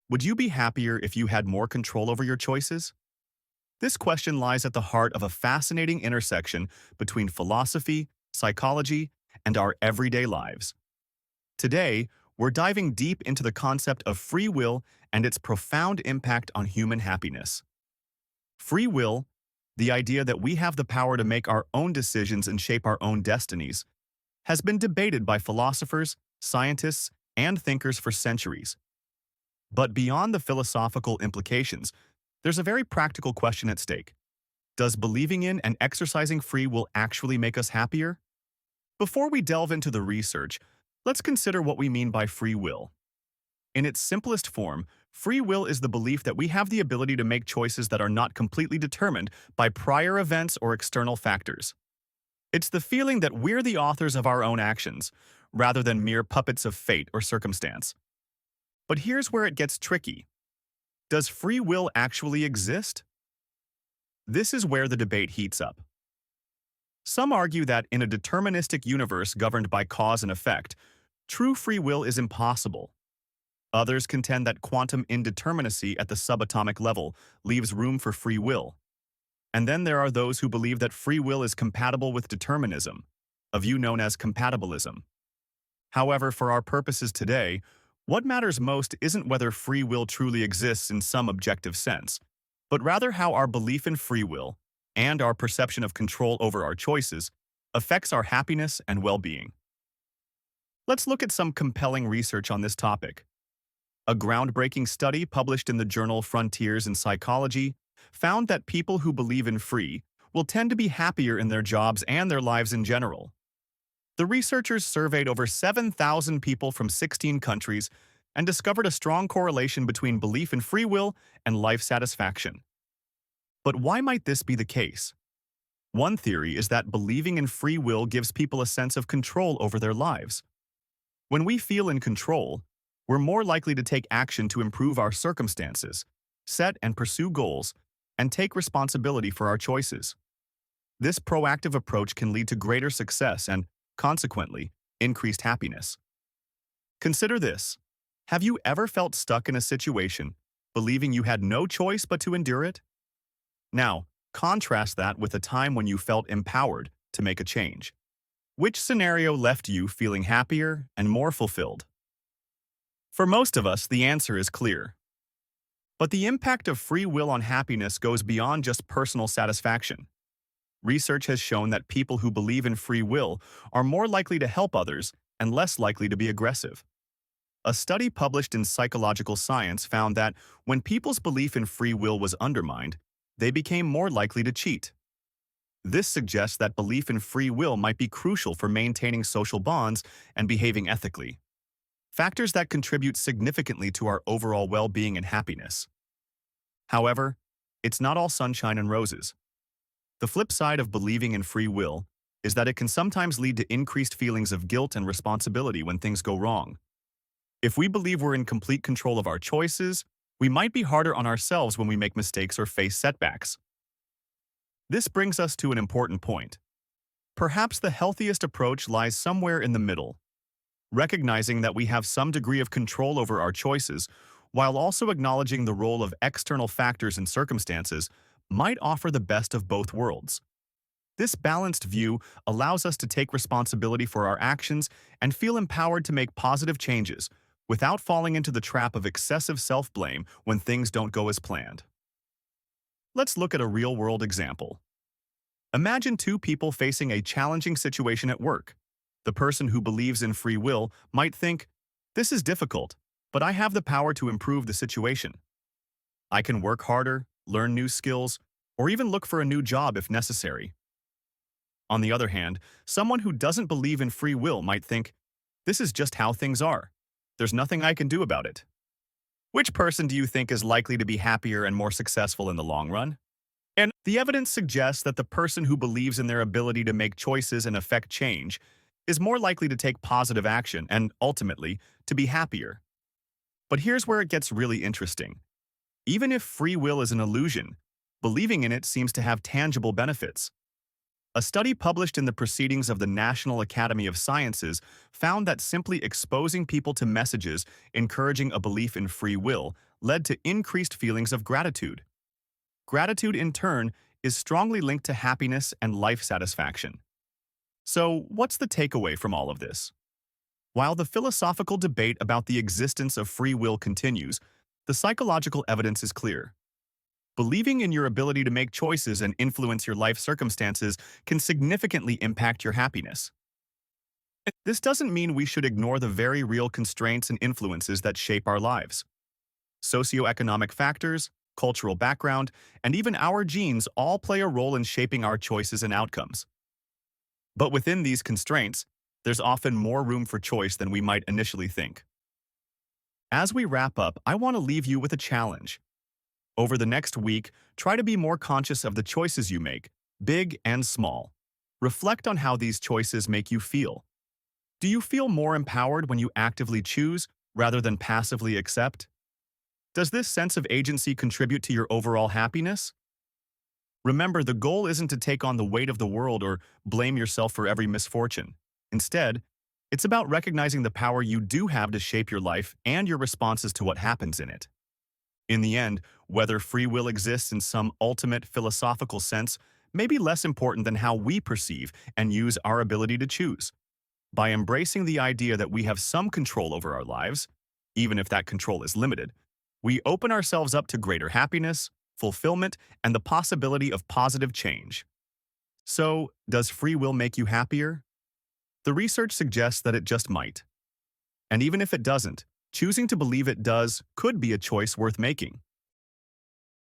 Would you be happier if you had more control over your choices? This question lies at the heart of a fascinating intersection between philosophy, psychology, and our everyday lives. Today, we're diving deep into the concept of free will and its profound impact on human happiness. Free will, the idea that we have the power to make our own decisions and shape our own destinies, has been debated by philosophers, scientists, and thinkers for centuries. But beyond the philosophical implications, there's a very practical question at stake. Does believing in and exercising free will actually make us happier? Before we delve into the research, let's consider what we mean by free will. In its simplest form, free will is the belief that we have the ability to make choices that are not completely determined by prior events or external factors. It's the feeling that we're the authors of our own actions, rather than mere puppets of fate or circumstance. But here's where it gets tricky. Does free will actually exist? This is where the debate heats up. Some argue that in a deterministic universe governed by cause and effect, true free will is impossible. Others contend that quantum indeterminacy at the subatomic level leaves room for free will. And then there are those who believe that free will is compatible with determinism, a view known as compatibilism. However, for our purposes today, what matters most isn't whether free will truly exists in some objective sense, but rather how our belief in free will and our perception of control over our choices affects our happiness and well-being. Let's look at some compelling research on this topic. A groundbreaking study published in the journal Frontiers in Psychology found that people who believe in free will tend to be happier in their jobs and their lives in general. The researchers surveyed over 7,000 people from 16 countries and discovered a strong correlation between belief in free will and life satisfaction. But why might this be the case? One theory is that believing in free will gives people a sense of control over their lives. When we feel in control, we're more likely to take action to improve our circumstances, set and pursue goals, and take responsibility for our choices. This proactive approach can lead to greater success and, consequently, increased happiness. Consider this. Have you ever felt stuck in a situation, believing you had no choice but to endure it? Now, contrast that with a time when you felt empowered to make a change. Which scenario left you feeling happier and more fulfilled? For most of us, the answer is clear. But the impact of free will on happiness goes beyond just personal satisfaction. Research has shown that people who believe in free will are more likely to help others and less likely to be aggressive. A study published in Psychological Science found that when people's belief in free will was undermined, they became more likely to cheat. This suggests that belief in free will might be crucial for maintaining social bonds and behaving ethically, factors that contribute significantly to our overall well-being and happiness. However, it's not all sunshine and roses. The flip side of believing in free will is that it can sometimes lead to increased feelings of guilt and responsibility when things go wrong. If we believe we're in complete control of our choices, we might be harder on ourselves when we make mistakes or face setbacks. This brings us to an important point. Perhaps the healthiest approach lies somewhere in the middle, recognizing that we have some degree of control over our choices, while also acknowledging the role of external factors and circumstances might offer the best of both worlds. This balanced view allows us to take responsibility for our actions and feel empowered to make positive changes without falling into the trap of excessive self-blame when things don't go as planned. Let's look at a real-world example. Imagine two people facing a challenging situation at work. The person who believes in free will might think, "This is difficult, but I have the power to improve the situation. I can work harder, learn new skills, or even look for a new job if necessary." On the other hand, someone who doesn't believe in free will might think, "This is just how things are. There's nothing I can do about it." Which person do you think is likely to be happier and more successful in the long run? And the evidence suggests that the person who believes in their ability to make choices and affect change is more likely to take positive action and, ultimately, to be happier. But here's where it gets really interesting. Even if free will is an illusion, believing in it seems to have tangible benefits. A study published in the Proceedings of the National Academy of Sciences found that simply exposing people to messages encouraging a belief in free will led to increased feelings of gratitude. Gratitude, in turn, is strongly linked to happiness and life satisfaction. So, what's the takeaway from all of this? While the philosophical debate about the existence of free will continues, the psychological evidence is clear. Believing in your ability to make choices and influence your life circumstances can significantly impact your happiness. This doesn't mean we should ignore the very real constraints and influences that shape our lives. Socioeconomic factors, cultural background, and even our genes all play a role in shaping our choices and outcomes. But within these constraints, there's often more room for choice than we might initially think. As we wrap up, I want to leave you with a challenge. Over the next week, try to be more conscious of the choices you make, big and small. Reflect on how these choices make you feel. Do you feel more empowered when you actively choose rather than passively accept? Does this sense of agency contribute to your overall happiness? Remember, the goal isn't to take on the weight of the world or blame yourself for every misfortune. Instead, it's about recognizing the power you do have to shape your life and your responses to what happens in it. In the end, whether free will exists in some ultimate philosophical sense may be less important than how we perceive and use our ability to choose. By embracing the idea that we have some control over our lives, even if that control is limited, we open ourselves up to greater happiness, fulfillment, and the possibility of positive change. So, does free will make you happier? The research suggests that it just might. And even if it doesn't, choosing to believe it does could be a choice worth making.